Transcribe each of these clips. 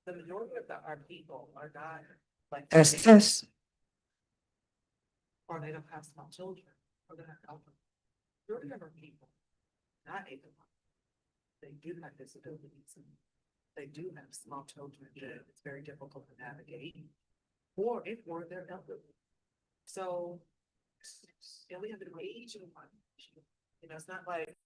The majority of our people are not like, Test. or they don't have small children, or they have elderly. Majority of our people, not able, they do have disabilities and they do have small children that it's very difficult to navigate. Or if or they're elderly. So, and we have an aging population. You know, it's not like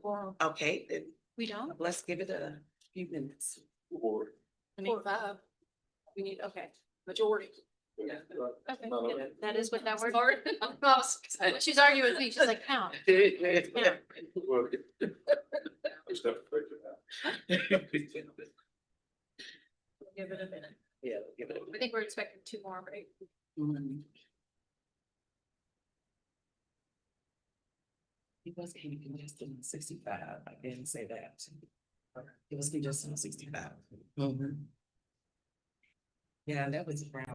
quorum. Okay, then We don't? let's give it a few minutes. We need 5. We need, okay, majority. Yeah. Okay, that is what that word. She's arguing with me, she's like, count. Give it a minute. Yeah, give it I think we're expecting 2 more, right? He was congested on 65. I didn't say that. It was congested on 65. Yeah, that was around.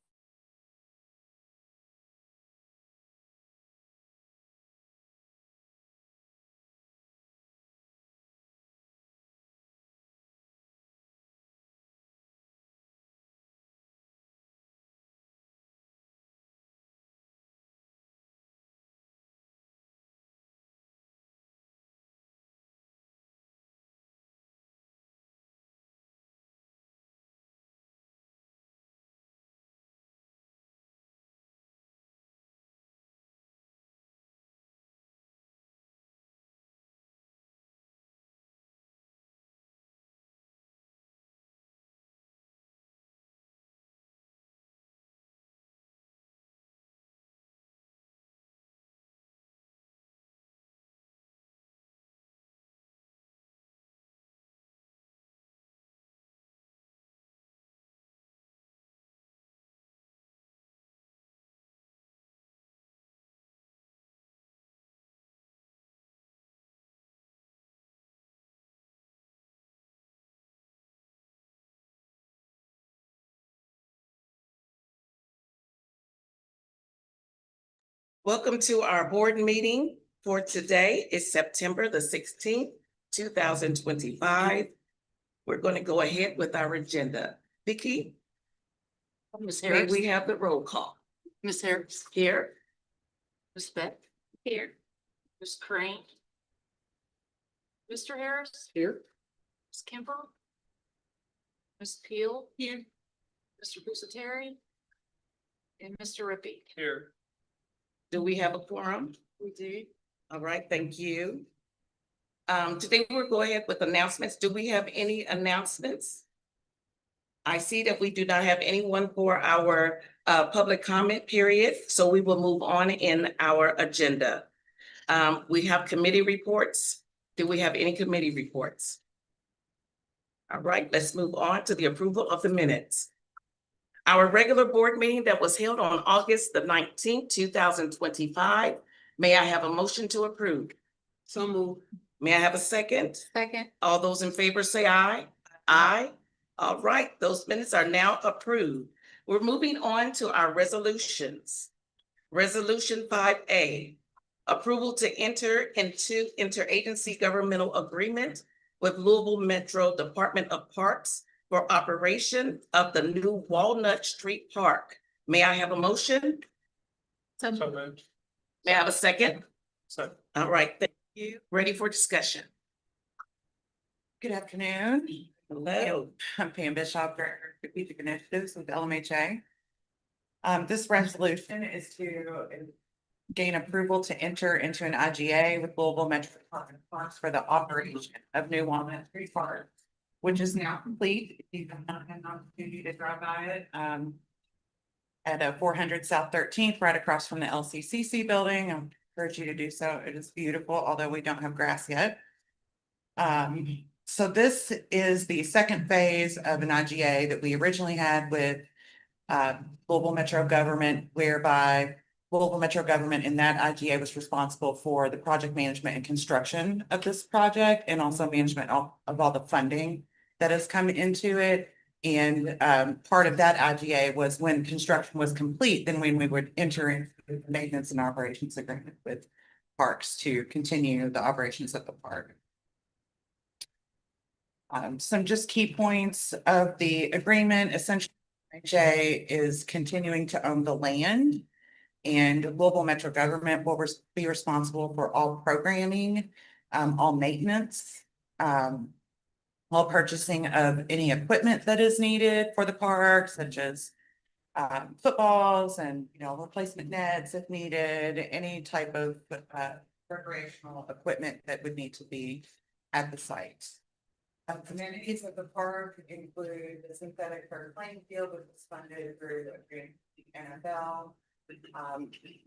Welcome to our board meeting for today. It's September the 16th, 2025. We're going to go ahead with our agenda. Vicki, Ms. may Harris. we have the roll call? Ms. Harris. Here. Ms. Beck. Here. Ms. Crane. Mr. Harris. Here. Ms. Kemper. Ms. Peel. Here. Mr. Busateri. And Mr. Rippey. Here. Do we have a quorum? We do. All right, thank you. Today we'll go ahead with announcements. Do we have any announcements? I see that we do not have anyone for our public comment period, so we will move on in our agenda. We have committee reports. Do we have any committee reports? All right, let's move on to the approval of the minutes. Our regular board meeting that was held on August the 19th, 2025. May I have a motion to approve? So move. May I have a second? Second. All those in favor say aye. Aye. All right, those minutes are now approved. We're moving on to our resolutions. Resolution 5A, approval to enter into interagency governmental agreement with Louisville Metro Department of Parks for operation of the new Walnut Street Park. May I have a motion? So moved. May I have a second? Second. All right, thank you. Ready for discussion? Good afternoon. Hello. I'm Pam Bishop, Director of Strategic Initiatives with LMHA. This resolution is to gain approval to enter into an IGA with Louisville Metro Department of Parks for the operation of New Walnut Street Park, which is now complete. If you have not had an opportunity to drive by it, at 400 South 13th, right across from the LCCC building. I encourage you to do so. It is beautiful, although we don't have grass yet. So this is the second phase of an IGA that we originally had with Louisville Metro Government, whereby Louisville Metro Government in that IGA was responsible for the project management and construction of this project, and also management of all the funding that has come into it. And part of that IGA was when construction was complete, then when we would enter into the maintenance and operations agreement with parks to continue the operations of the park. Some just key points of the agreement. Essentially, LMHA is continuing to own the land, and Louisville Metro Government will be responsible for all programming, all maintenance, all purchasing of any equipment that is needed for the park, such as footballs and, replacement nets if needed, any type of recreational equipment that would need to be at the site. Amenities of the park include the synthetic turf playing field, which is funded through the NFL.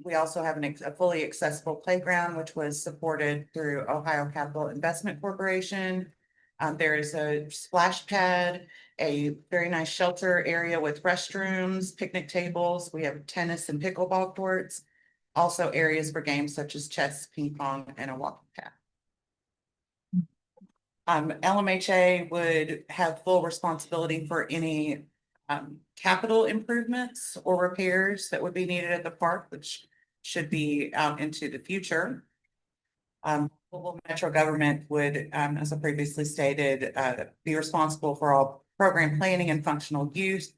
We also have a fully accessible playground, which was supported through Ohio Capital Investment Corporation. There is a splash pad, a very nice shelter area with restrooms, picnic tables. We have tennis and pickleball courts. Also areas for games such as chess, ping pong, and a walking path. LMHA would have full responsibility for any capital improvements or repairs that would be needed at the park, which should be out into the future. Louisville Metro government would, as I previously stated, be responsible for all program planning and functional use,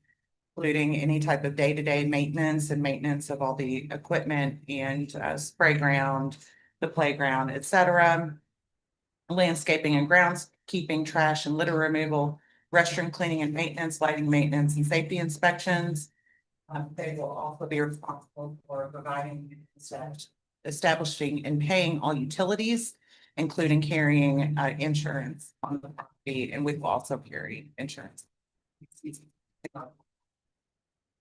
including any type of day-to-day maintenance and maintenance of all the equipment and spray ground, the playground, etc. Landscaping and groundskeeping, trash and litter removal, restroom cleaning and maintenance, lighting maintenance, and safety inspections. They will also be responsible for providing, establishing and paying all utilities, including carrying insurance on the property, and we will also carry insurance.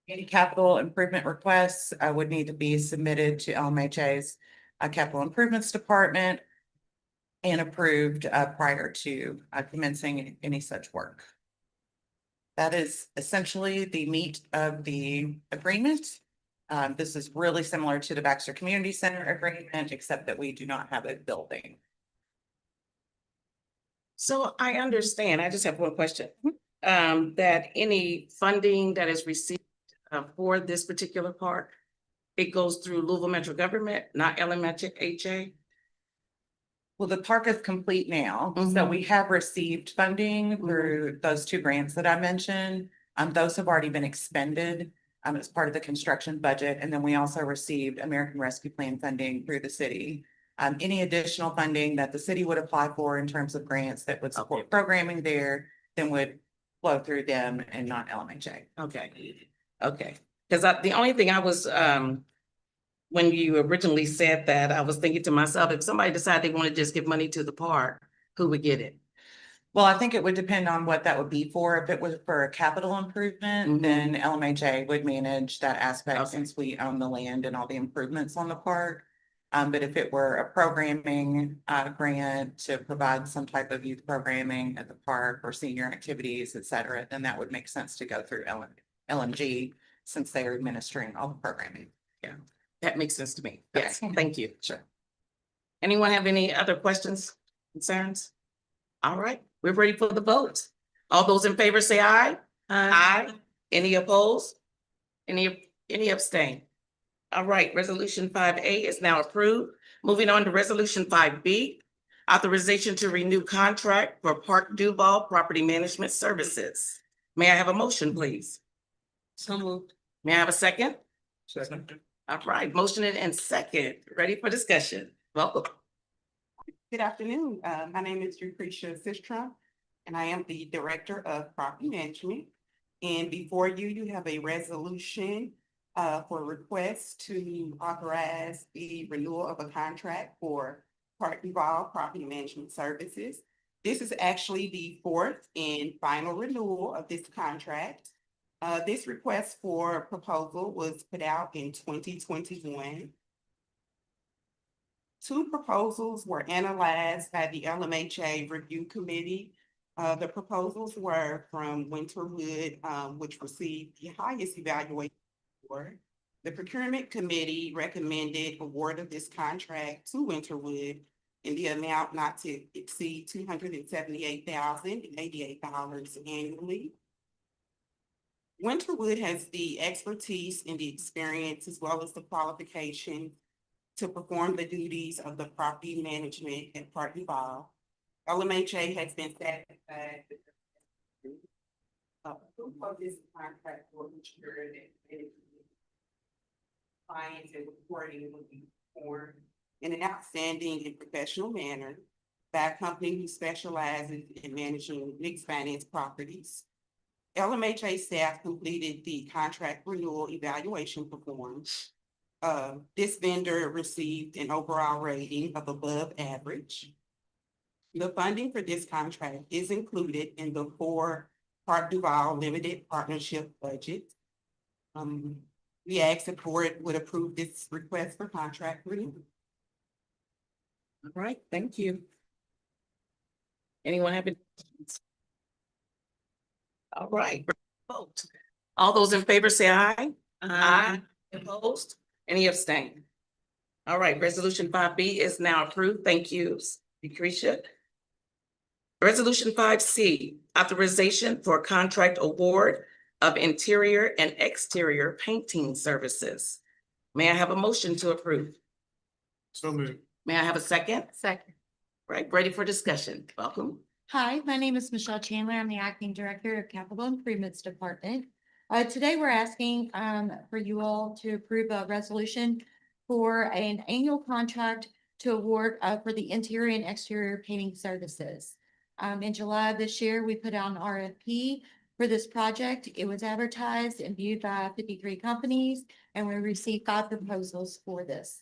Any capital improvement requests would need to be submitted to LMHA's Capital Improvements Department and approved prior to commencing any such work. That is essentially the meat of the agreement. This is really similar to the Baxter Community Center agreement, except that we do not have a building. So I understand, I just have one question. That any funding that is received for this particular park, it goes through Louisville Metro government, not LMHA? Well, the park is complete now, so we have received funding through those two grants that I mentioned. Those have already been expended as part of the construction budget, and then we also received American Rescue Plan funding through the city. Any additional funding that the city would apply for in terms of grants that would support programming there, then would flow through them and not LMHA. Okay, because the only thing I was, when you originally said that, I was thinking to myself, if somebody decided they want to just give money to the park, who would get it? Well, I think it would depend on what that would be for. If it was for a capital improvement, then LMHA would manage that aspect since we own the land and all the improvements on the park. But if it were a programming grant to provide some type of youth programming at the park or senior activities, et cetera, then that would make sense to go through LMG since they are administering all the programming. Yeah, that makes sense to me. Yes, Okay. thank you. Sure. Anyone have any other questions, concerns? All right, we're ready for the vote. All those in favor say aye. Aye. Any opposed? Any abstain? All right, resolution 5A is now approved. Moving on to resolution 5B, authorization to renew contract for Park Duval Property Management Services. May I have a motion, please? So moved. May I have a second? Second. All right, motion and second, ready for discussion. Welcome. Good afternoon. My name is Lucretia Sistrom, and I am the Director of Property Management. And before you, you have a resolution for request to authorize the renewal of a contract for Park Duval Property Management Services. This is actually the fourth and final renewal of this contract. This request for proposal was put out in 2021. Two proposals were analyzed by the LMHA Review Committee. The proposals were from Winterwood, which received the highest evaluation score. The Procurement Committee recommended award of this contract to Winterwood in the amount not to exceed $278,088 annually. Winterwood has the expertise and the experience as well as the qualification to perform the duties of the property management at Park Duval. LMHA has been satisfied with this contract for ensure that clients and reporting will be performed in an outstanding and professional manner by a company who specializes in managing mixed finance properties. LMHA staff completed the contract renewal evaluation performed. This vendor received an overall rating of above average. The funding for this contract is included in the Park Duval Limited Partnership budget. We ask the board would approve this request for contract renewal. All right, thank you. Anyone have any? All right, vote. All those in favor say aye. Aye. Opposed? Any abstain? All right, resolution 5B is now approved. Thank you, Lucretia. Resolution 5C, authorization for contract award of interior and exterior painting services. May I have a motion to approve? So moved. May I have a second? Second. Right, ready for discussion. Welcome. Hi, my name is Michelle Chandler. I'm the Acting Director of Capital Improvements Department. Today we're asking for you all to approve a resolution for an annual contract to award for the interior and exterior painting services. In July of this year, we put out an RFP for this project. It was advertised and viewed by 53 companies, and we received 5 proposals for this.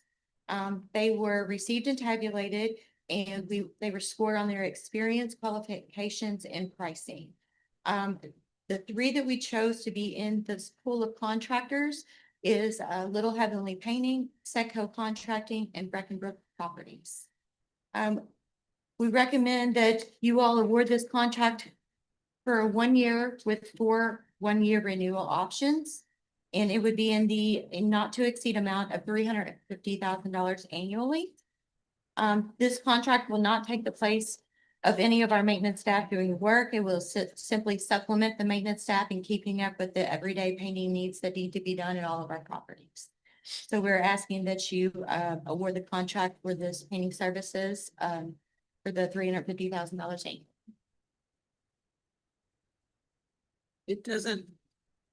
They were received and tabulated, and they were scored on their experience, qualifications, and pricing. The 3 that we chose to be in this pool of contractors is Little Heavenly Painting, Secco Contracting, and Breckenbrook Properties. We recommend that you all award this contract for 1 year with 4 one-year renewal options. And it would be in the not to exceed amount of $350,000 annually. This contract will not take the place of any of our maintenance staff doing the work. It will simply supplement the maintenance staff in keeping up with the everyday painting needs that need to be done in all of our properties. So we're asking that you award the contract for this painting services for the $350,000 annually. It doesn't,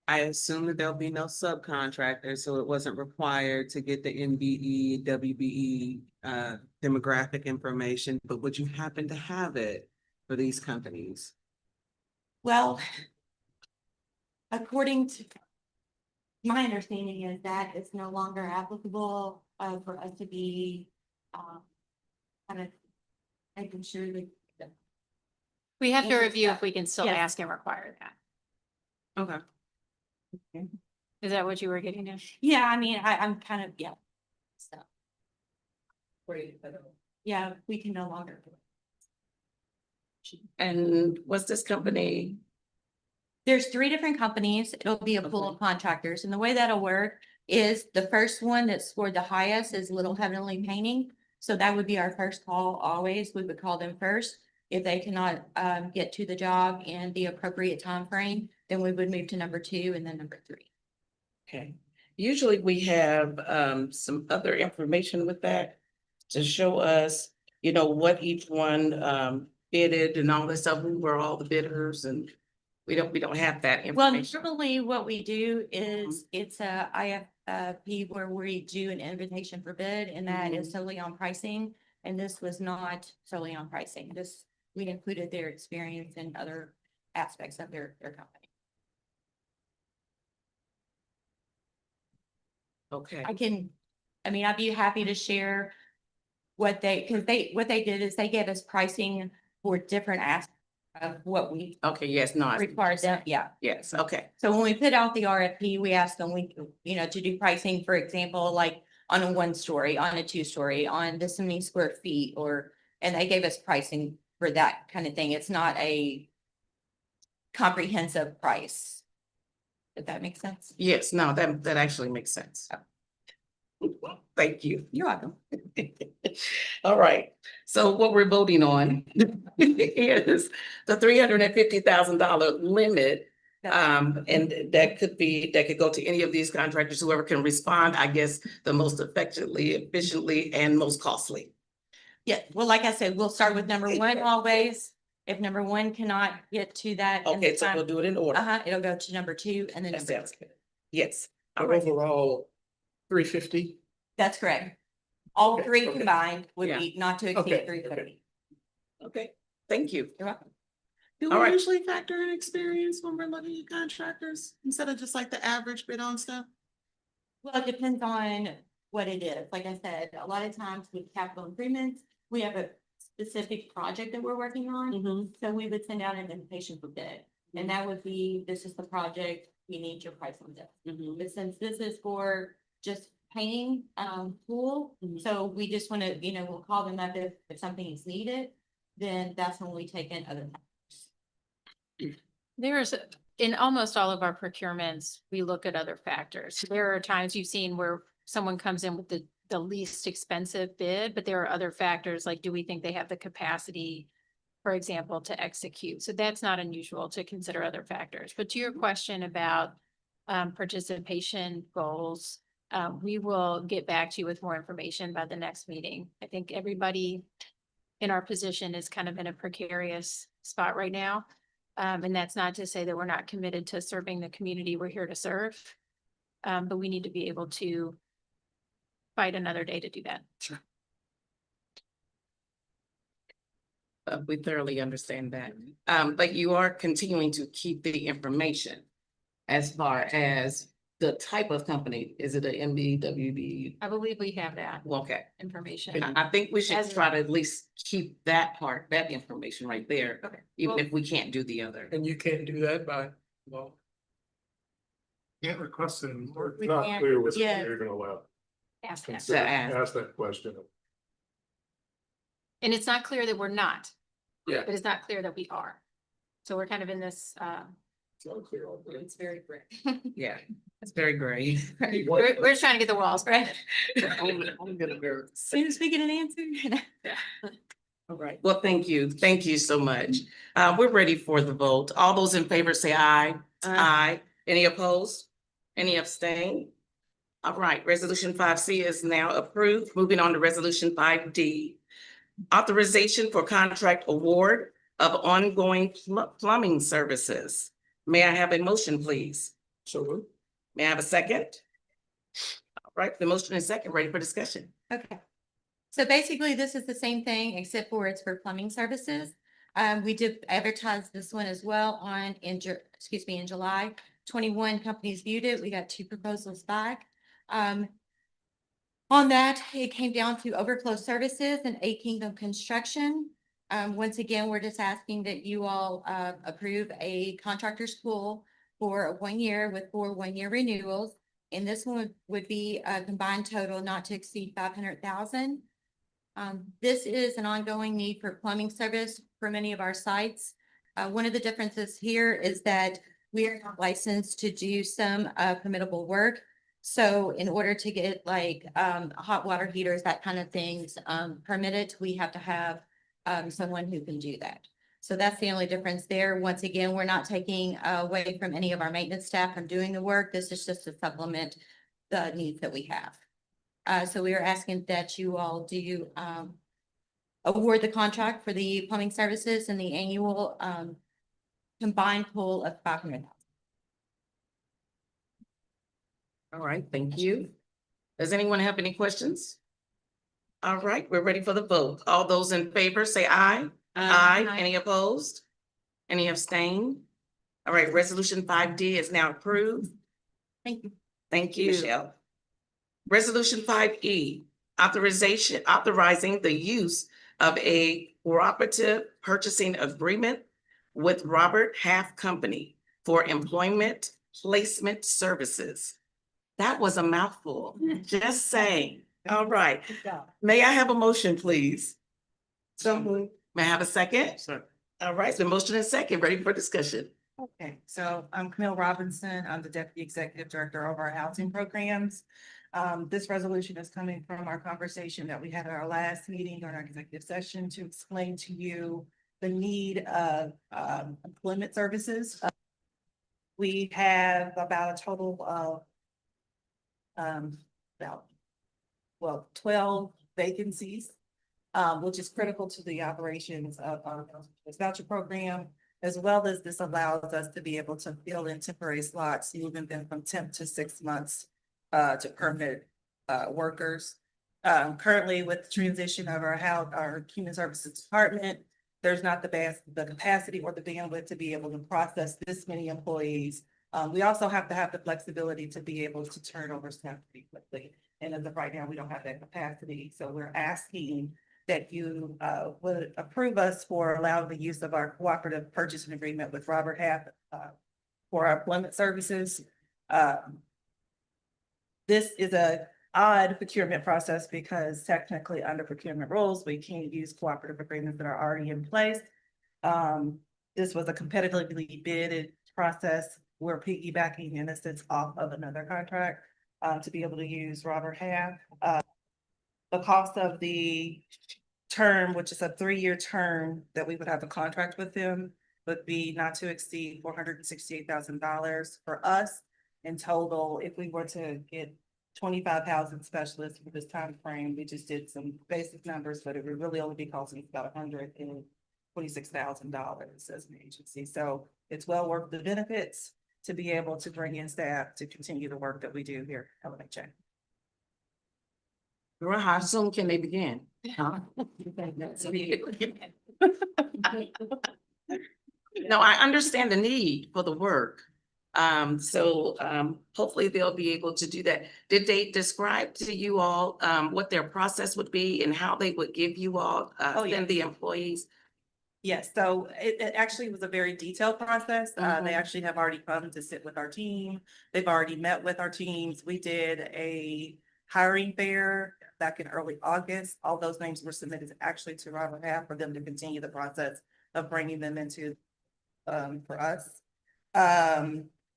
I assume that there'll be no subcontractors, so it wasn't required to get the NBE, WBE demographic information, but would you happen to have it for these companies? Well, according to my understanding is that it's no longer applicable for us to be kind of making sure that. We have to Yeah. review if we can still Yes. ask and require that. Okay. Is that what you were getting at? Yeah, I mean, I'm kind of, yeah. So, yeah, we can no longer. do it. And what's this company? There's 3 different companies. It'll be a pool of contractors, and the way that'll work is the first one that scored the highest is Little Heavenly Painting. So that would be our first call always. We would call them first. If they cannot get to the job in the appropriate time frame, then we would move to number 2 and then number 3. Okay, usually we have some other information with that to show us, you know, what each one bidded and all this stuff, who were all the bidders, and we don't have that Well, information. normally what we do is it's a IFP where we do an invitation for bid, and that is solely on pricing. And this was not solely on pricing. We included their experience and other aspects of their company. Okay, I'd be happy to share what they did is they gave us pricing for different aspects of what we okay, yes, no, required them, yeah. yes, okay, So when we put out the RFP, we asked them, to do pricing, for example, like on a 1-story, on a 2-story, on this many square feet, and they gave us pricing for that kind of thing. It's not a comprehensive price. If that makes sense? yes, no, that actually makes sense. Thank you. You're welcome. All right, so what we're voting on is the $350,000 limit. And that could go to any of these contractors, whoever can respond, I guess, the most effectively, efficiently, and most costly. Yeah, well, like I said, we'll start with number 1 always. If number 1 cannot get to that. in the Okay, so time- we'll do it in order. It'll go to number 2 and then That number sounds 3. good. Yes. All But right. overall, 350. That's correct. All Okay, 3 okay. combined would Yeah. be not to exceed Okay, 350. Okay, thank you. You're welcome. Do All we right. usually factor in experience when we're looking at contractors instead of just like the average bid on stuff? Well, it depends on what it is. Like I said, a lot of times with capital improvements, we have a specific project that we're working on. So we would send out an invitation for bid. And that would be, this is the project, we need your price on this. But since this is for just painting, pool, so we just wanna, we'll call them up if something is needed, then that's when we take in other. There's, in almost all of our procurements, we look at other factors. There are times you've seen where someone comes in with the least expensive bid, but there are other factors, like, do we think they have the capacity, for example, to execute? So that's not unusual to consider other factors. But to your question about participation goals, we will get back to you with more information by the next meeting. I think everybody in our position is kind of in a precarious spot right now. And that's not to say that we're not committed to serving the community we're here to serve. But we need to be able to fight another day to do that. Sure. We thoroughly understand that. But you are continuing to keep the information as far as the type of company. Is it a MBWB? I believe we have that Okay. information. I think we should As- try to at least keep that part, that information right there, Okay. even Well- if we can't do the other. And you can't do that by law. Can't request it, or We it's not can't, clear what yeah. you're gonna allow. Ask that. Consider- ask. Ask that question. And it's not clear that we're not. Yeah. But it's not clear that we are. So we're kind of in this, It's not clear on that. it's very gray. Yeah, it's very gray. We're just trying to get the walls, right? I'm gonna nervous. Soon as we get an answer. All right, well, thank you. Thank you so much. We're ready for the vote. All those in favor say aye. Aye. Any opposed? Any abstain? All right, resolution 5C is now approved. Moving on to resolution 5D. Authorization for contract award of ongoing plumbing services. May I have a motion, please? So moved. May I have a second? All right, the motion is second, ready for discussion. Okay. So basically, this is the same thing, except for it's for plumbing services. We did advertise this one as well in July. 21 companies viewed it. We got 2 proposals back. On that, it came down to Overflow Services and A Kingdom Construction. Once again, we're just asking that you all approve a contractor's pool for 1 year with 4 one-year renewals. And this one would be a combined total not to exceed 500,000. This is an ongoing need for plumbing service for many of our sites. One of the differences here is that we are not licensed to do some permittable work. So in order to get like hot water heaters, that kind of things permitted, we have to have someone who can do that. So that's the only difference there. Once again, we're not taking away from any of our maintenance staff from doing the work. This is just to supplement the needs that we have. So we are asking that you all do award the contract for the plumbing services and the annual combined pool of 500,000. All right, thank you. Does anyone have any questions? All right, we're ready for the vote. All those in favor say aye. Aye. Any opposed? Any abstain? All right, resolution 5D is now approved. Thank you. Thank you, Michelle. Resolution 5E, authorizing the use of a cooperative purchasing agreement with Robert Half Company for employment placement services. That was a mouthful, just saying. All right. May I have a motion, please? So moved. May I have a second? Second. All right, so motion is second, ready for discussion. Okay, so I'm Camille Robinson. I'm the Deputy Executive Director of our housing programs. This resolution is coming from our conversation that we had at our last meeting during our executive session to explain to you the need of employment services. We have about a total of 12 vacancies, which is critical to the operations of our voucher program, as well as this allows us to be able to fill in temporary slots, moving them from temp to 6 months to permanent workers. Currently, with the transition of our human services department, there's not the capacity or the bandwidth to be able to process this many employees. We also have to have the flexibility to be able to turn over staff pretty quickly. And as of right now, we don't have that capacity. So we're asking that you would approve us for allowing the use of our cooperative purchasing agreement with Robert Half for our employment services. This is a odd procurement process because technically under procurement rules, we can't use cooperative agreements that are already in place. This was a competitively bidded process. We're piggybacking in a sense off of another contract to be able to use Robert Half. The cost of the term, which is a 3-year term that we would have a contract with them, would be not to exceed $468,000 for us in total. If we were to get 25,000 specialists for this time frame, we just did some basic numbers, but it would really only be costing us about $126,000 as an agency. So it's well worth the benefits to be able to bring in staff to continue the work that we do here at LMHA. Girl, how soon can they begin? Huh? No, I understand the need for the work. Hopefully they'll be able to do that. Did they describe to you all, what their process would be and how they would give you all, Oh, yeah. send the employees? Yes, so it actually was a very detailed process. Mhm. They actually have already come to sit with our team. They've already met with our teams. We did a hiring fair back in early August. All those names were submitted actually to Robert Half for them to continue the process of bringing them into for us.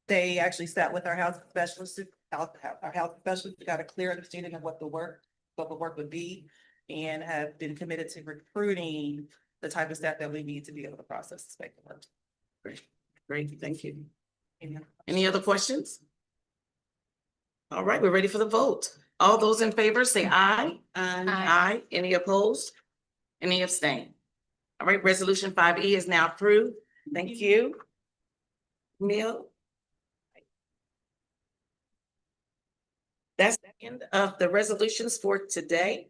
They actually sat with our health specialists, our health specialists, got a clear understanding of what the work would be, and have been committed to recruiting the type of staff that we need to be able to process this paperwork. Great, thank you. Any Any other questions? All right, we're ready for the vote. All those in favor say aye. Aye. Any opposed? Any abstain? All right, resolution 5E is now approved. Thank you. Neil? That's the end of the resolutions for today.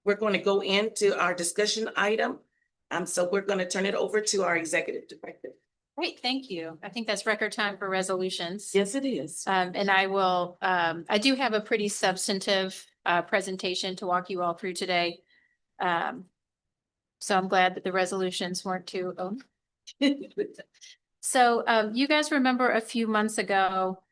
We're going to go into our discussion item. So we're going to turn it over to our executive director. Great, thank you. I think that's record time for resolutions. Yes, it is. And I will, I do have a pretty substantive presentation to walk you all through today. So I'm glad that the resolutions weren't too. So you guys remember a few months ago,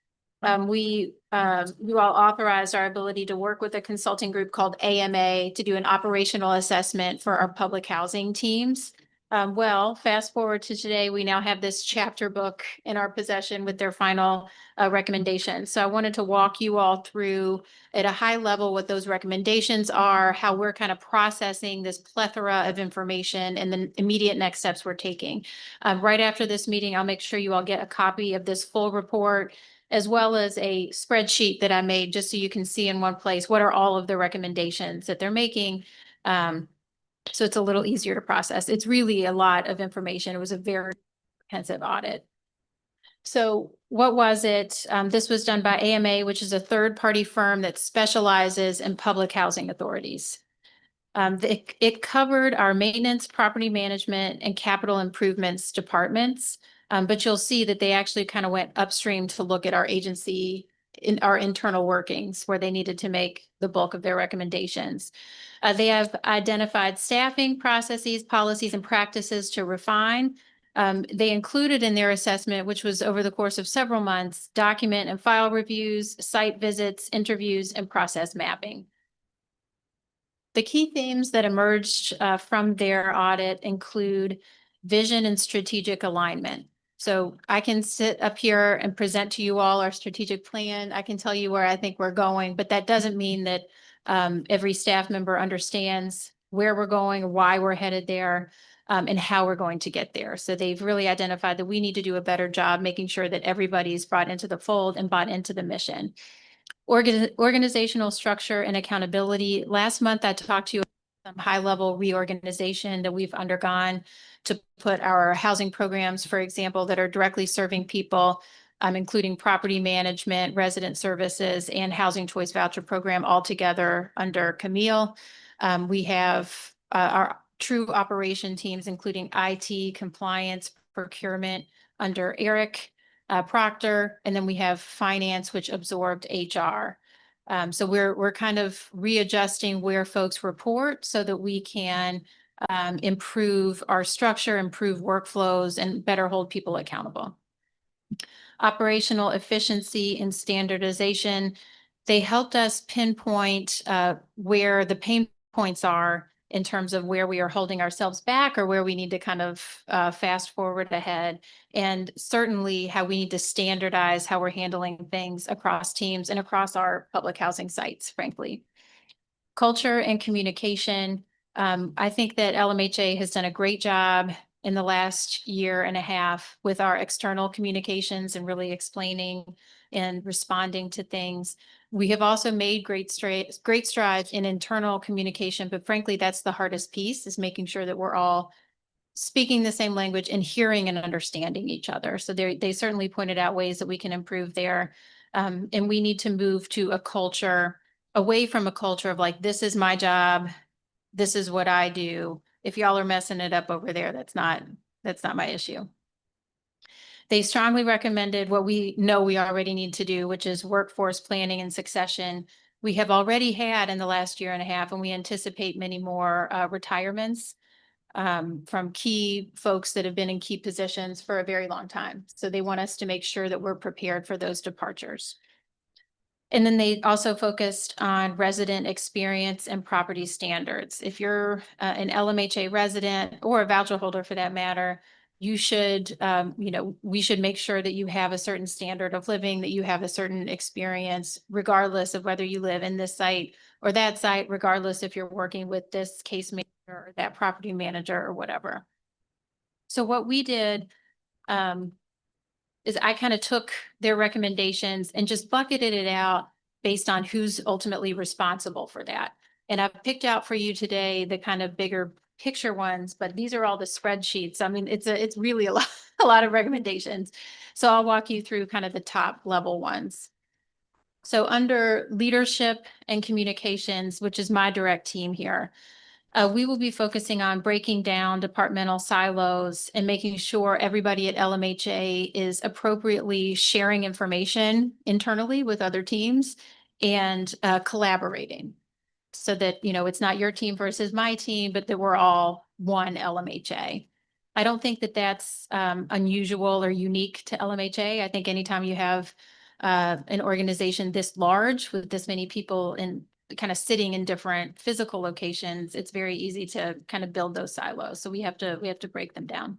you all authorized our ability to work with a consulting group called AMA to do an operational assessment for our public housing teams. Well, fast forward to today, we now have this chapter book in our possession with their final recommendations. So I wanted to walk you all through at a high level what those recommendations are, how we're kind of processing this plethora of information, and the immediate next steps we're taking. Right after this meeting, I'll make sure you all get a copy of this full report, as well as a spreadsheet that I made just so you can see in one place what are all of the recommendations that they're making. So it's a little easier to process. It's really a lot of information. It was a very comprehensive audit. So what was it? This was done by AMA, which is a third-party firm that specializes in public housing authorities. It covered our maintenance, property management, and capital improvements departments. But you'll see that they actually kind of went upstream to look at our agency in our internal workings where they needed to make the bulk of their recommendations. They have identified staffing processes, policies, and practices to refine. They included in their assessment, which was over the course of several months, document and file reviews, site visits, interviews, and process mapping. The key themes that emerged from their audit include vision and strategic alignment. So I can sit up here and present to you all our strategic plan. I can tell you where I think we're going, but that doesn't mean that every staff member understands where we're going, why we're headed there, and how we're going to get there. So they've really identified that we need to do a better job making sure that everybody's brought into the fold and bought into the mission. Organizational structure and accountability. Last month, I talked to you about some high-level reorganization that we've undergone to put our housing programs, for example, that are directly serving people, including property management, resident services, and housing choice voucher program all together under Camille. We have our true operation teams, including IT, compliance, procurement under Eric Proctor, and then we have finance, which absorbed HR. So we're kind of readjusting where folks report so that we can improve our structure, improve workflows, and better hold people accountable. Operational efficiency and standardization. They helped us pinpoint where the pain points are in terms of where we are holding ourselves back or where we need to kind of fast forward ahead. And certainly how we need to standardize how we're handling things across teams and across our public housing sites, frankly. Culture and communication. I think that LMHA has done a great job in the last year and a half with our external communications and really explaining and responding to things. We have also made great strides in internal communication, but frankly, that's the hardest piece, is making sure that we're all speaking the same language and hearing and understanding each other. So they certainly pointed out ways that we can improve there. And we need to move to a culture, away from a culture of like, this is my job, this is what I do. If y'all are messing it up over there, that's not my issue. They strongly recommended what we know we already need to do, which is workforce planning and succession. We have already had in the last year and a half, and we anticipate many more retirements from key folks that have been in key positions for a very long time. So they want us to make sure that we're prepared for those departures. And then they also focused on resident experience and property standards. If you're an LMHA resident or a voucher holder for that matter, you should, we should make sure that you have a certain standard of living, that you have a certain experience, regardless of whether you live in this site or that site, regardless if you're working with this case manager or that property manager or whatever. So what we did, is I kind of took their recommendations and just bucketed it out based on who's ultimately responsible for that. And I've picked out for you today the kind of bigger picture ones, but these are all the spreadsheets. I mean, it's really a lot of recommendations. So I'll walk you through kind of the top level ones. So under leadership and communications, which is my direct team here, we will be focusing on breaking down departmental silos and making sure everybody at LMHA is appropriately sharing information internally with other teams and collaborating so that, it's not your team versus my team, but that we're all one LMHA. I don't think that that's unusual or unique to LMHA. I think anytime you have an organization this large with this many people in kind of sitting in different physical locations, it's very easy to kind of build those silos. So we have to break them down.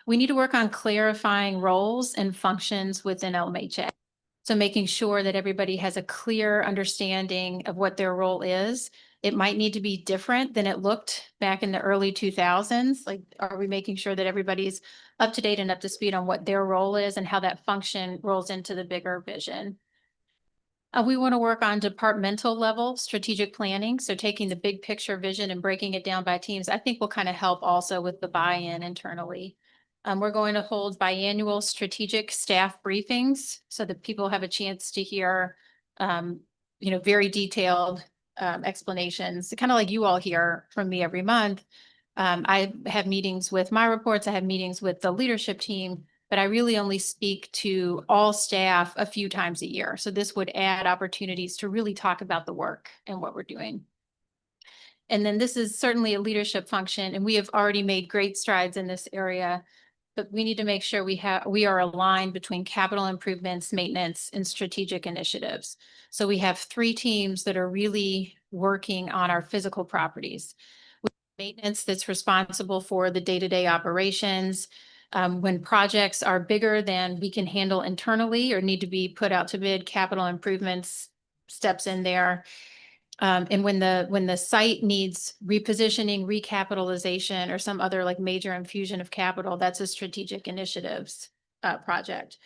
We need to work on clarifying roles and functions within LMHA. So making sure that everybody has a clear understanding of what their role is. It might need to be different than it looked back in the early 2000s. Like, are we making sure that everybody's up to date and up to speed on what their role is and how that function rolls into the bigger vision? We want to work on departmental level strategic planning. So taking the big picture vision and breaking it down by teams, I think will kind of help also with the buy-in internally. We're going to hold biannual strategic staff briefings so that people have a chance to hear, very detailed explanations, kind of like you all hear from me every month. I have meetings with my reports. I have meetings with the leadership team, but I really only speak to all staff a few times a year. So this would add opportunities to really talk about the work and what we're doing. And then this is certainly a leadership function, and we have already made great strides in this area, but we need to make sure we are aligned between capital improvements, maintenance, and strategic initiatives. So we have 3 teams that are really working on our physical properties. Maintenance that's responsible for the day-to-day operations. When projects are bigger than we can handle internally or need to be put out to bid, capital improvements steps in there. And when the site needs repositioning, recapitalization, or some other like major infusion of capital, that's a strategic initiatives project.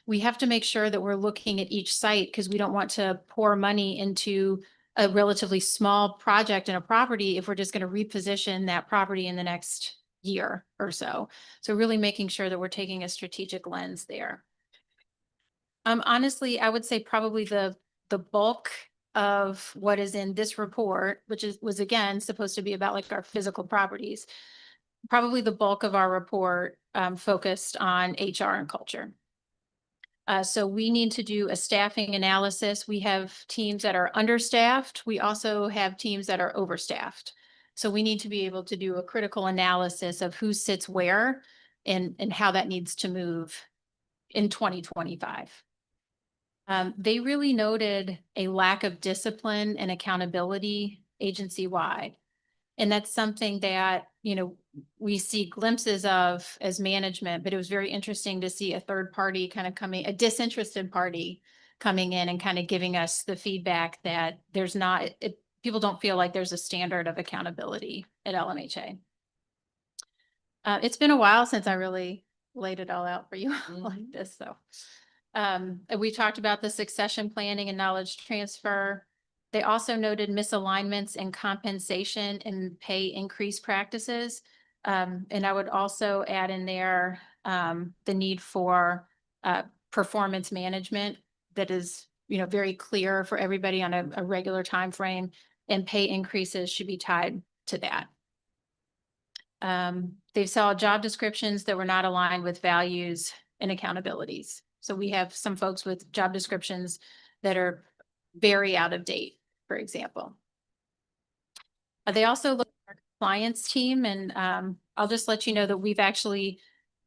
We have to make sure that we're looking at each site because we don't want to pour money into a relatively small project in a property if we're just going to reposition that property in the next year or so. So really making sure that we're taking a strategic lens there. Honestly, I would say probably the bulk of what is in this report, which was again supposed to be about like our physical properties, probably the bulk of our report focused on HR and culture. So we need to do a staffing analysis. We have teams that are understaffed. We also have teams that are overstaffed. So we need to be able to do a critical analysis of who sits where and how that needs to move in 2025. They really noted a lack of discipline and accountability agency-wide. And that's something that, we see glimpses of as management, but it was very interesting to see a third party kind of coming, a disinterested party coming in and kind of giving us the feedback that there's not, people don't feel like there's a standard of accountability at LMHA. It's been a while since I really laid it all out for you like this, so. We talked about the succession planning and knowledge transfer. They also noted misalignments in compensation and pay increase practices. And I would also add in there the need for performance management that is, very clear for everybody on a regular time frame, and pay increases should be tied to that. They saw job descriptions that were not aligned with values and accountabilities. So we have some folks with job descriptions that are very out of date, for example. They also looked at our compliance team, and I'll just let you know that we've actually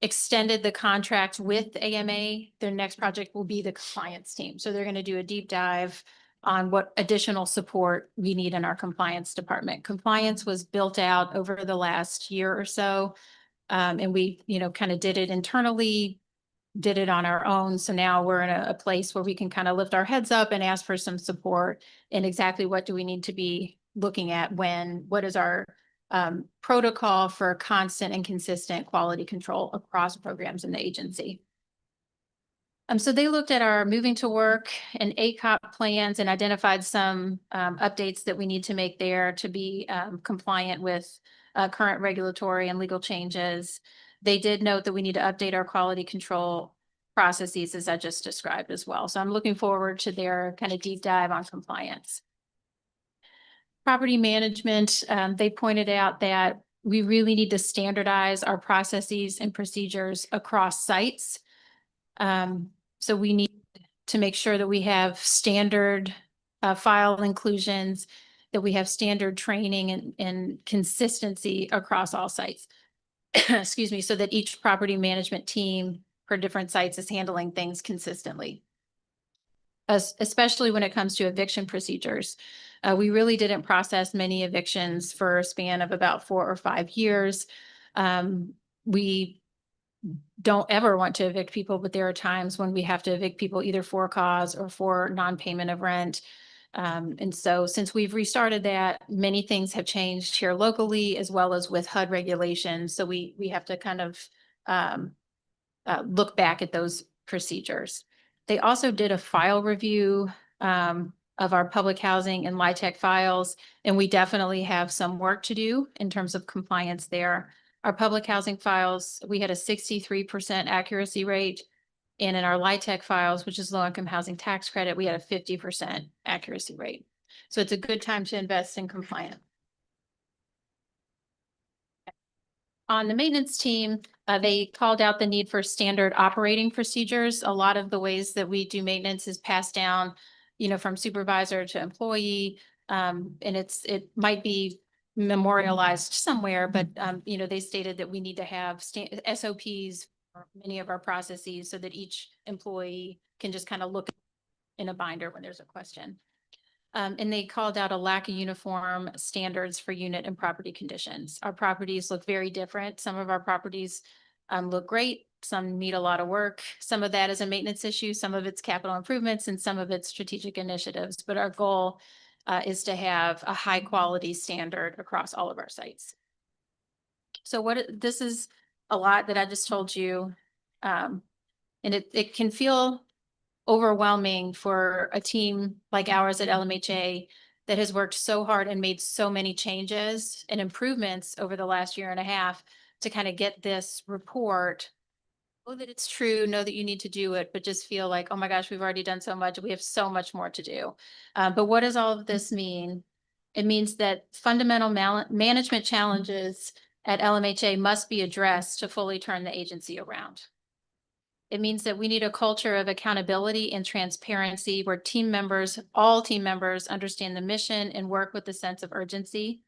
extended the contract with AMA. Their next project will be the compliance team. So they're going to do a deep dive on what additional support we need in our compliance department. Compliance was built out over the last year or so. And we, kind of did it internally, did it on our own. So now we're in a place where we can kind of lift our heads up and ask for some support and exactly what do we need to be looking at what is our protocol for constant and consistent quality control across programs in the agency. So they looked at our moving to work and ACOP plans and identified some updates that we need to make there to be compliant with current regulatory and legal changes. They did note that we need to update our quality control processes as I just described as well. So I'm looking forward to their kind of deep dive on compliance. Property management, they pointed out that we really need to standardize our processes and procedures across sites. So we need to make sure that we have standard file inclusions, that we have standard training and consistency across all sites. Excuse me, so that each property management team for different sites is handling things consistently. Especially when it comes to eviction procedures. We really didn't process many evictions for a span of about 4 or 5 years. We don't ever want to evict people, but there are times when we have to evict people either for cause or for non-payment of rent. And so since we've restarted that, many things have changed here locally as well as with HUD regulations. So we have to kind of look back at those procedures. They also did a file review of our public housing and LIHTC files, and we definitely have some work to do in terms of compliance there. Our public housing files, we had a 63% accuracy rate. And in our LIHTC files, which is low income housing tax credit, we had a 50% accuracy rate. So it's a good time to invest in compliance. On the maintenance team, they called out the need for standard operating procedures. A lot of the ways that we do maintenance is passed down, from supervisor to employee. And it might be memorialized somewhere, but, they stated that we need to have SOPs for many of our processes so that each employee can just kind of look in a binder when there's a question. And they called out a lack of uniform standards for unit and property conditions. Our properties look very different. Some of our properties look great. Some need a lot of work. Some of that is a maintenance issue. Some of it's capital improvements and some of it's strategic initiatives. But our goal is to have a high quality standard across all of our sites. So this is a lot that I just told you. And it can feel overwhelming for a team like ours at LMHA that has worked so hard and made so many changes and improvements over the last year and a half to kind of get this report. Know that it's true, know that you need to do it, but just feel like, oh my gosh, we've already done so much. We have so much more to do. But what does all of this mean? It means that fundamental management challenges at LMHA must be addressed to fully turn the agency around. It means that we need a culture of accountability and transparency where all team members understand the mission and work with a sense of urgency.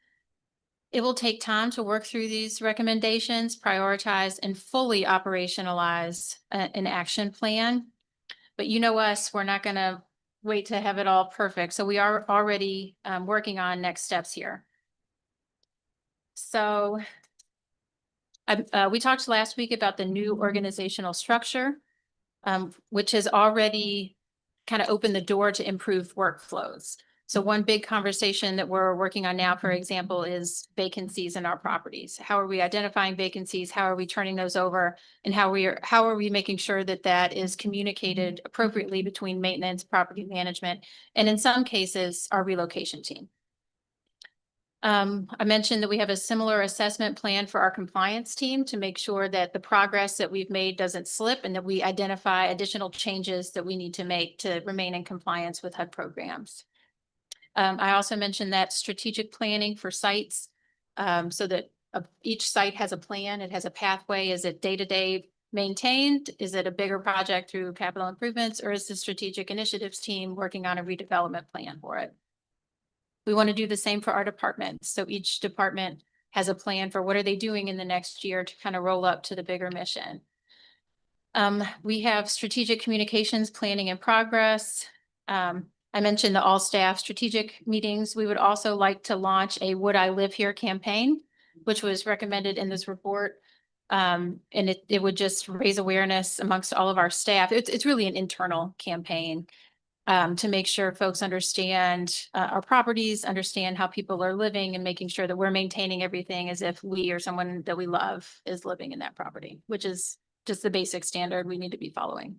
It will take time to work through these recommendations, prioritize, and fully operationalize an action plan. But you know us, we're not going to wait to have it all perfect. So we are already working on next steps here. So we talked last week about the new organizational structure, which has already kind of opened the door to improved workflows. So one big conversation that we're working on now, for example, is vacancies in our properties. How are we identifying vacancies? How are we turning those over? And how are we making sure that that is communicated appropriately between maintenance, property management, and in some cases, our relocation team? I mentioned that we have a similar assessment plan for our compliance team to make sure that the progress that we've made doesn't slip and that we identify additional changes that we need to make to remain in compliance with HUD programs. I also mentioned that strategic planning for sites, so that each site has a plan, it has a pathway. Is it day-to-day maintained? Is it a bigger project through capital improvements, or is the strategic initiatives team working on a redevelopment plan for it? We want to do the same for our departments. So each department has a plan for what are they doing in the next year to kind of roll up to the bigger mission. We have strategic communications planning in progress. I mentioned the all staff strategic meetings. We would also like to launch a Would I Live Here campaign, which was recommended in this report. And it would just raise awareness amongst all of our staff. It's really an internal campaign. To make sure folks understand our properties, understand how people are living, and making sure that we're maintaining everything as if we or someone that we love is living in that property, which is just the basic standard we need to be following.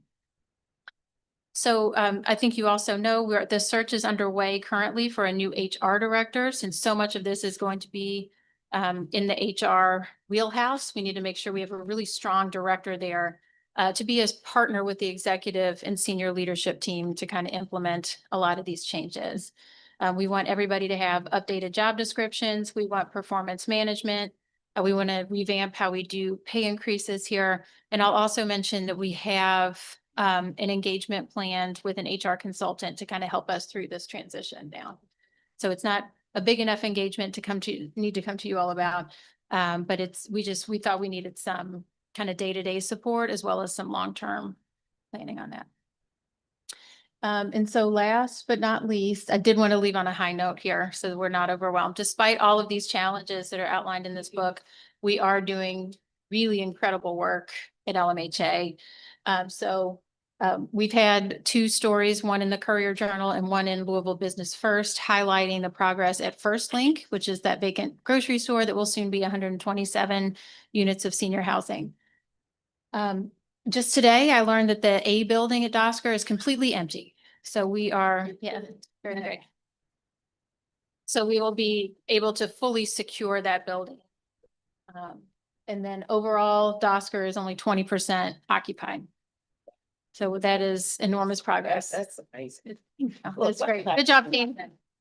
So I think you also know the search is underway currently for a new HR director, since so much of this is going to be in the HR wheelhouse. We need to make sure we have a really strong director there to be a partner with the executive and senior leadership team to kind of implement a lot of these changes. We want everybody to have updated job descriptions. We want performance management. We want to revamp how we do pay increases here. And I'll also mention that we have an engagement planned with an HR consultant to kind of help us through this transition now. So it's not a big enough engagement to need to come to you all about, but we thought we needed some kind of day-to-day support as well as some long-term planning on that. And so last but not least, I did want to leave on a high note here so that we're not overwhelmed. Despite all of these challenges that are outlined in this book, we are doing really incredible work at LMHA. We've had 2 stories, one in the Courier Journal and one in Louisville Business First, highlighting the progress at First Link, which is that vacant grocery store that will soon be 127 units of senior housing. Just today, I learned that the A building at Dosker is completely empty. So we are, yeah, very great. So we will be able to fully secure that building. And then overall, Dosker is only 20% occupied. So that is enormous progress. That's amazing. That's great. Good job, team.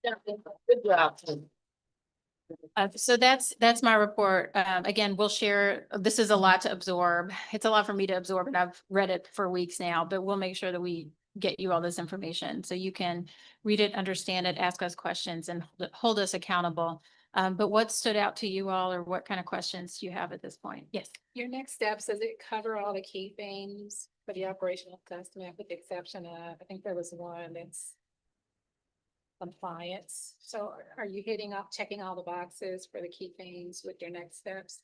Good job. So that's my report. Again, we'll share, this is a lot to absorb. It's a lot for me to absorb, and I've read it for weeks now, but we'll make sure that we get you all this information so you can read it, understand it, ask us questions, and hold us accountable. But what stood out to you all, or what kind of questions do you have at this point? Yes. Your next steps, does it cover all the key things for the operational assessment, with the exception of, I think there was one that's compliance. So are you checking all the boxes for the key things with your next steps?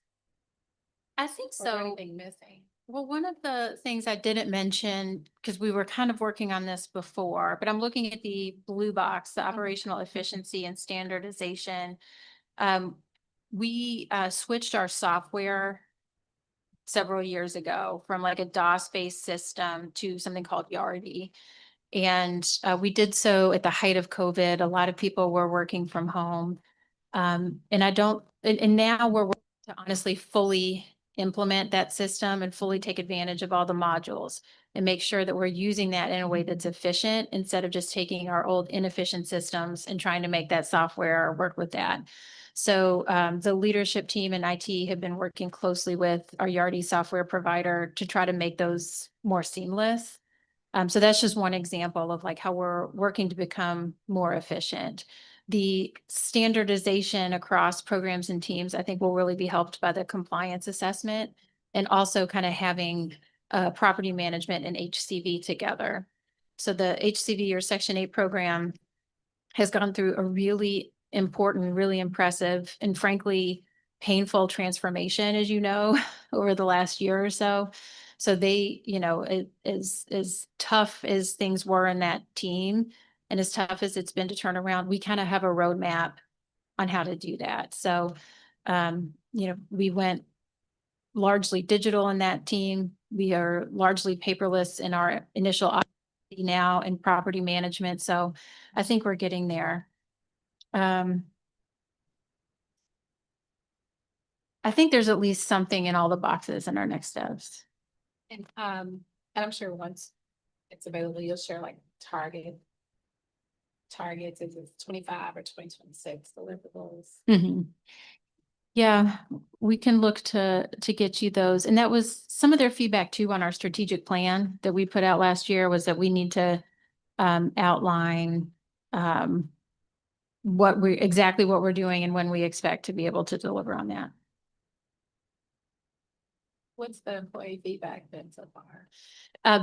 I think Or is there so. anything missing? Well, one of the things I didn't mention, because we were kind of working on this before, but I'm looking at the blue box, the operational efficiency and standardization. We switched our software several years ago from like a DOS-based system to something called Yardi. And we did so at the height of COVID. A lot of people were working from home. And now we're working to honestly fully implement that system and fully take advantage of all the modules and make sure that we're using that in a way that's efficient instead of just taking our old inefficient systems and trying to make that software work with that. So the leadership team and IT have been working closely with our Yardi software provider to try to make those more seamless. So that's just one example of like how we're working to become more efficient. The standardization across programs and teams, I think will really be helped by the compliance assessment and also kind of having property management and HCV together. So the HCV or Section 8 program has gone through a really important, really impressive, and frankly, painful transformation, as you know, over the last year or so. So they, as tough as things were in that team and as tough as it's been to turn around, we kind of have a roadmap on how to do that. So, we went largely digital in that team. We are largely paperless in our initial now in property management. So I think we're getting there. I think there's at least something in all the boxes in our next steps. And I'm sure once it's available, you'll share like targets, is it 25 or 2026 deliverables? Mhm. Yeah, we can look to get you those. And that was some of their feedback too on our strategic plan that we put out last year was that we need to outline exactly what we're doing and when we expect to be able to deliver on that. What's the employee feedback been so far?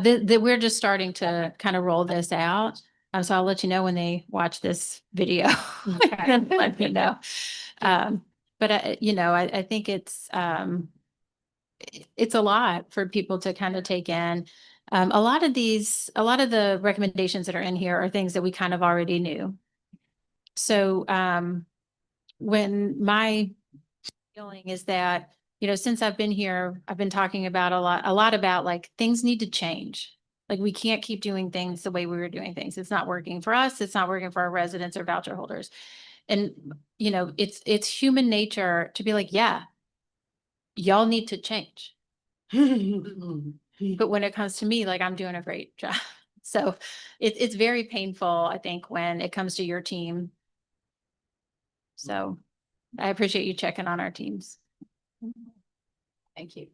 We're just starting to kind of roll this out. So I'll let you know when they watch this video. And let me know. But I think it's a lot for people to kind of take in. A lot of the recommendations that are in here are things that we kind of already knew. So when my feeling is that, since I've been here, I've been talking about a lot about like things need to change. Like we can't keep doing things the way we were doing things. It's not working for us. It's not working for our residents or voucher holders. And, it's human nature to be like, yeah, y'all need to change. But when it comes to me, like I'm doing a great job. So it's very painful, I think, when it comes to your team. So I appreciate you checking on our teams. Thank you.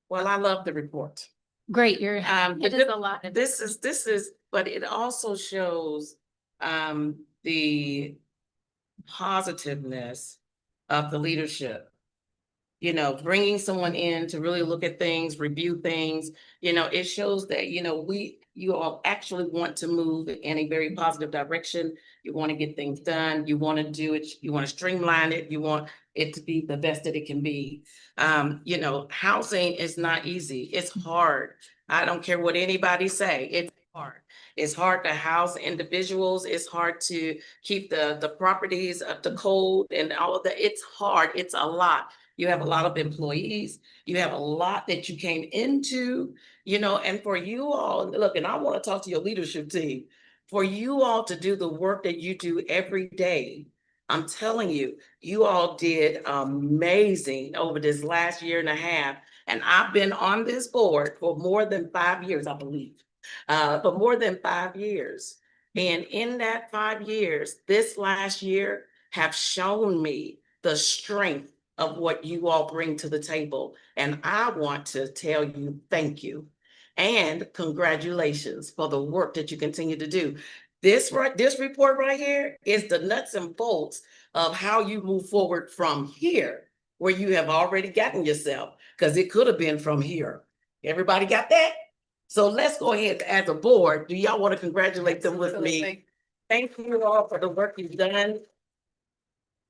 Well, I love the report. Great, But it is a lot. This is, but it also shows the positiveness of the leadership. Bringing someone in to really look at things, review things, it shows that, you all actually want to move in a very positive direction. You want to get things done. You want to do it. You want to streamline it. You want it to be the best that it can be. Housing is not easy. It's hard. I don't care what anybody say. It's hard. It's hard to house individuals. It's hard to keep the properties up to code and all of that. It's hard. It's a lot. You have a lot of employees. You have a lot that you came into, and for you all, look, and I want to talk to your leadership team, for you all to do the work that you do every day. I'm telling you, you all did amazing over this last year and a half. And I've been on this board for more than 5 years, I believe, for more than 5 years. And in that 5 years, this last year have shown me the strength of what you all bring to the table. And I want to tell you, thank you. And congratulations for the work that you continue to do. This report right here is the nuts and bolts of how you move forward from here, where you have already gotten yourself, because it could have been from here. Everybody got that? So let's go ahead as a board. Do y'all want to congratulate them with me? Thank you all for the work you've done.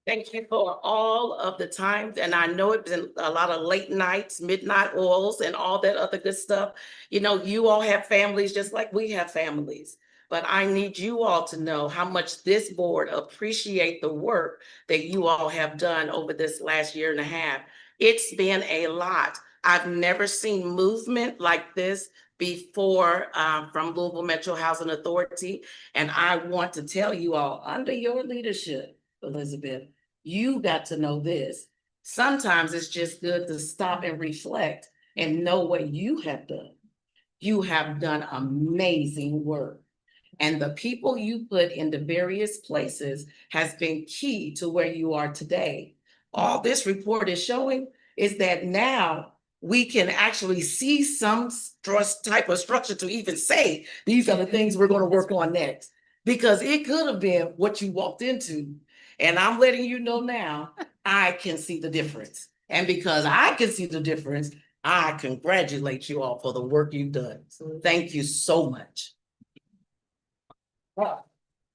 Thank you for all of the times. And I know it's been a lot of late nights, midnight oils and all that other good stuff. You all have families just like we have families. But I need you all to know how much this board appreciate the work that you all have done over this last year and a half. It's been a lot. I've never seen movement like this before from Louisville Metro Housing Authority. And I want to tell you all, under your leadership, Elizabeth, you got to know this. Sometimes it's just good to stop and reflect and know what you have done. You have done amazing work. And the people you put in the various places has been key to where you are today. All this report is showing is that now we can actually see some type of structure to even say, these are the things we're gonna work on next. Because it could have been what you walked into. And I'm letting you know now, I can see the difference. And because I can see the difference, I congratulate you all for the work you've done. So thank you so much. Wow,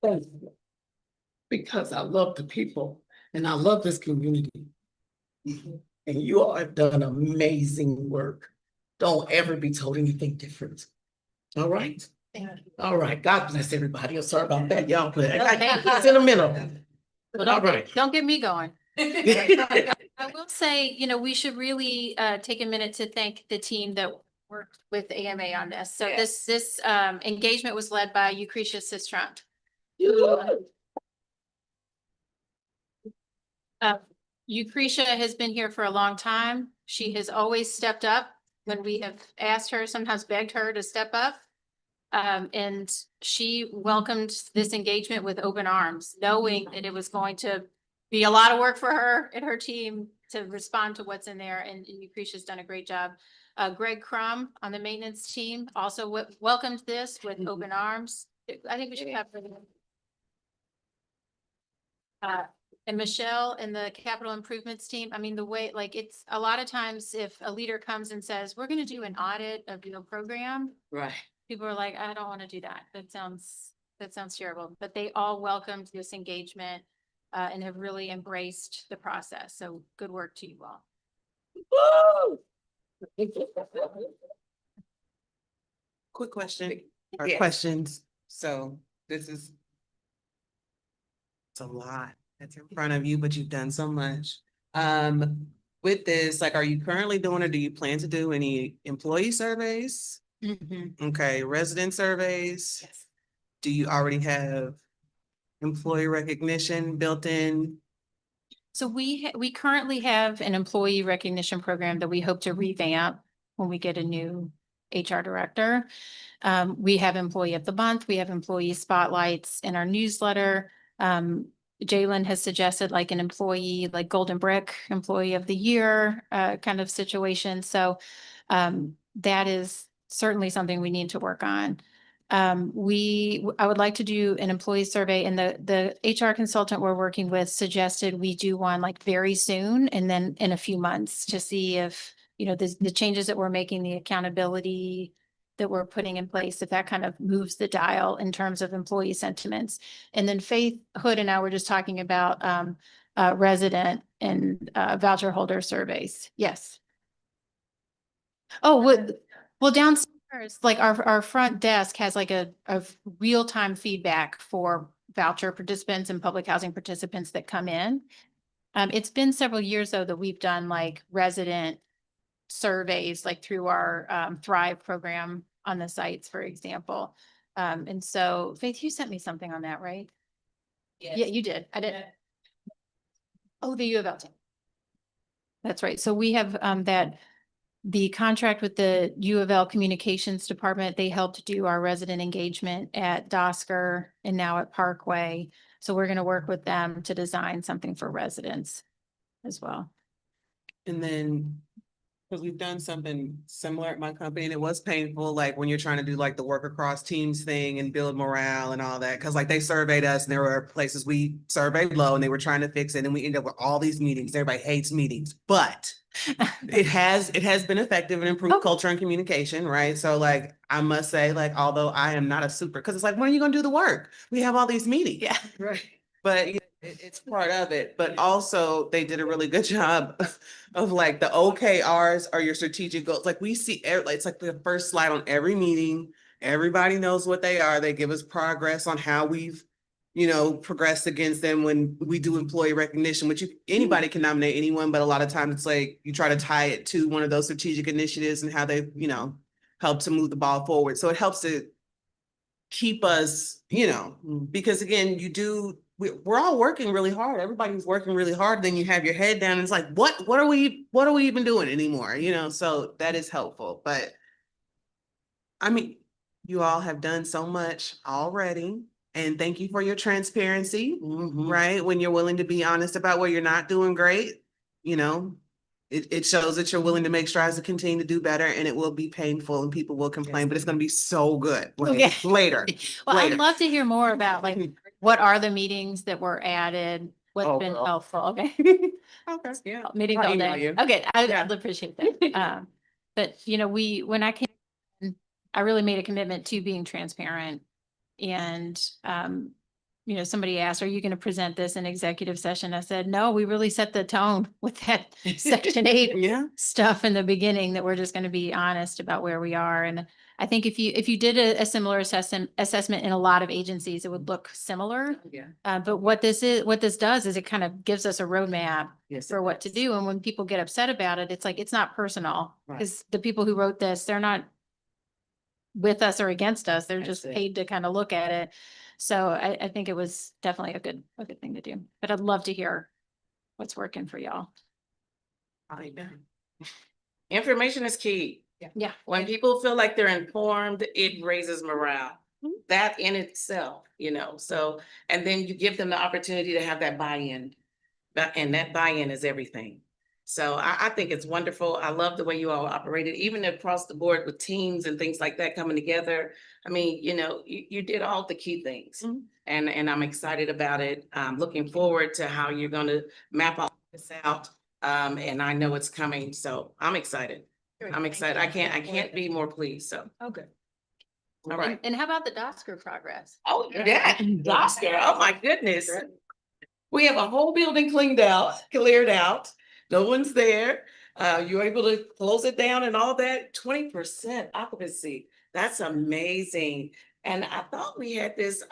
thank you. Because I love the people and I love this community. And you all have done amazing work. Don't ever be told anything different. All right? All right, God bless everybody. I'm sorry about that, y'all, but I got sentimental. But all right. Don't get me going. I will say, we should really take a minute to thank the team that worked with AMA on this. So this engagement was led by Lucretia Sistrunk. Lucretia has been here for a long time. She has always stepped up when we have asked her, sometimes begged her to step up. And she welcomed this engagement with open arms, knowing that it was going to be a lot of work for her and her team to respond to what's in there. And Lucretia's done a great job. Greg Crum on the maintenance team also welcomed this with open arms. I think we should have. And Michelle and the capital improvements team, I mean, the way, like, it's a lot of times if a leader comes and says, we're gonna do an audit of your program. Right. People are like, I don't want to do that. That sounds terrible. But they all welcomed this engagement and have really embraced the process. So good work to you all. Quick question or Yes. questions. So this is. It's a lot that's in front of you, but you've done so much. With this, like, are you currently doing or do you plan to do any employee surveys? Okay, resident surveys? Yes. Do you already have employee recognition built in? So we currently have an employee recognition program that we hope to revamp when we get a new HR director. We have employee of the month, we have employee spotlights in our newsletter. Jalen has suggested like an employee, like Golden Brick Employee of the Year kind of situation. So that is certainly something we need to work on. I would like to do an employee survey, and the HR consultant we're working with suggested we do one like very soon and then in a few months to see if, the changes that we're making, the accountability that we're putting in place, if that kind of moves the dial in terms of employee sentiments. And then Faith Hood and I were just talking about resident and voucher holder surveys. Yes. Oh, well, downstairs, like our front desk has like a real-time feedback for voucher participants and public housing participants that come in. It's been several years though that we've done like resident surveys, like through our Thrive program on the sites, for example. And so Faith, you sent me something on that, right? Yeah, you did. I didn't. Oh, the U of L team. That's right. So we have the contract with the U of L Communications Department. They helped do our resident engagement at Dosker and now at Parkway. So we're going to work with them to design something for residents as well. And then, because we've done something similar at my company and it was painful, like when you're trying to do like the work across teams thing and build morale and all that. Cause like they surveyed us and there were places we surveyed low and they were trying to fix it. And we ended up with all these meetings. Everybody hates meetings, but it has been effective and improved culture and communication, right? So like, I must say, like, although I am not a super, cause it's like, when are you gonna do the work? We have all these meetings. Yeah. Right. But it's part of it, but also they did a really good job of like the OKRs are your strategic goals. Like we see, it's like the first slide on every meeting. Everybody knows what they are. They give us progress on how we've, progressed against them when we do employee recognition, which anybody can nominate anyone, but a lot of times it's like you try to tie it to one of those strategic initiatives and how they, help to move the ball forward. So it helps to keep us, because again, we're all working really hard. Everybody's working really hard. Then you have your head down and it's like, what are we even doing anymore? So that is helpful. But I mean, You all have done so much already. And thank you for your transparency, Mhm. right? When you're willing to be honest about where you're not doing great, you know, it shows that you're willing to make strides to continue to do better, and it will be painful and people will complain, but it's gonna be so good Okay. later. Well, Later. I'd love to hear more about like, what are the meetings that were added? What's Oh, been girl. helpful? Okay. Okay, yeah. Meetings I'll all email day. you. Okay, Yeah. I'd appreciate that. But you know, when I came, I really made a commitment to being transparent. And, you know, somebody asked, are you going to present this in executive session? I said, no, we really set the tone with that section 8 Yeah. stuff in the beginning, that we're just going to be honest about where we are. And I think if you did a similar assessment in a lot of agencies, it would look similar. Yeah. But what this does is it kind of gives us a roadmap Yes, it for what to does. do. And when people get upset about it, it's like, it's not personal, Right. because the people who wrote this, they're not with us or against us. They're That's just it. paid to kind of look at it. So I think it was definitely a good thing to do, but I'd love to hear what's working for y'all. I know. Information is key. Yeah. When people feel like they're informed, it raises morale. That in itself, you know, so, and then you give them the opportunity to have that buy-in. And that buy-in is everything. So I think it's wonderful. I love the way you all operated, even across the board with teams and things like that coming together. I mean, you know, you did all the key things. Mhm. And I'm excited about it. I'm looking forward to how you're gonna map all this out. And I know it's coming, so I'm excited. I'm excited. I can't be more pleased, so. Okay. All right. And how about the Dosker progress? Oh, yeah, Oscar, oh my goodness. We have a whole building cleared out. No one's there. You're able to close it down and all that, 20% occupancy. That's amazing. And I thought we had this,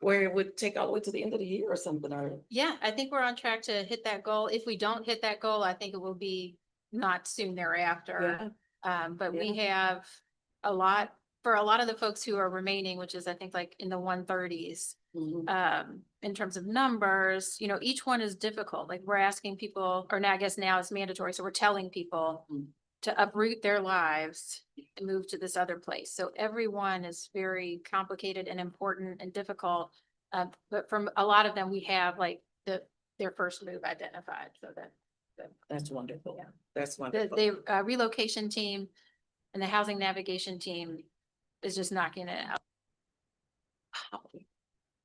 where it would take all the way to the end of the year or something, or. Yeah, I think we're on track to hit that goal. If we don't hit that goal, I think it will be not soon thereafter. But we have for a lot of the folks who are remaining, which is I think like in the 130s. In terms of numbers, you know, each one is difficult. Like we're asking people, or now I guess now it's mandatory. So we're telling people to uproot their lives and move to this other place. So everyone is very complicated and important and difficult. But from a lot of them, we have like their first move identified. So That's wonderful. Yeah. That's the wonderful. the relocation team and the housing navigation team is just knocking it out.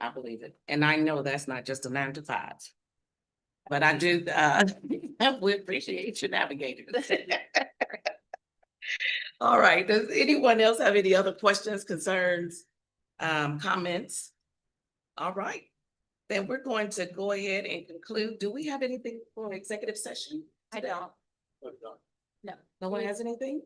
I believe it. And I know that's not just a 9 to 5. But I do, we appreciate you navigating. All right, does anyone else have any other questions, concerns, comments? All right, then we're going to go ahead and conclude. Do we have anything for executive session? I don't. No. No one has anything?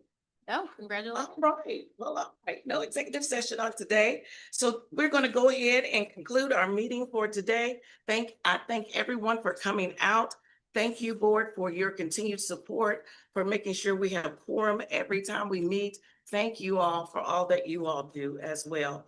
No, congratulations. All right, well, all right, no executive session on today. So we're gonna go ahead and conclude our meeting for today. I thank everyone for coming out. Thank you, board, for your continued support, for making sure we have quorum every time we meet. Thank you all for all that you all do as well.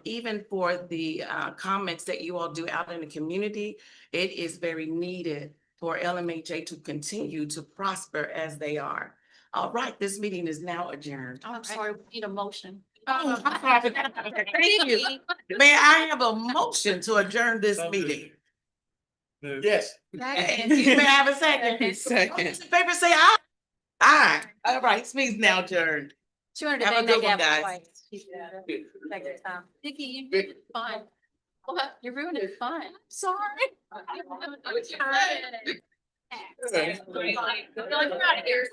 Even for the comments that you all do out in the community, it is very needed for LMHA to continue to prosper as they are. All right, this meeting is now adjourned. I'm sorry, we need a motion. Oh, I'm sorry. Thank you. May I have a motion to adjourn this meeting? Yes. And you may have a second. Second. All those in favor say aye. Aye. All right, this meeting's now adjourned. 200 Have a bang that good one, gavel guys. twice. Second time. Vicky, you ruined it fun. What? You ruined it fun. Sorry. Okay. We're out of here.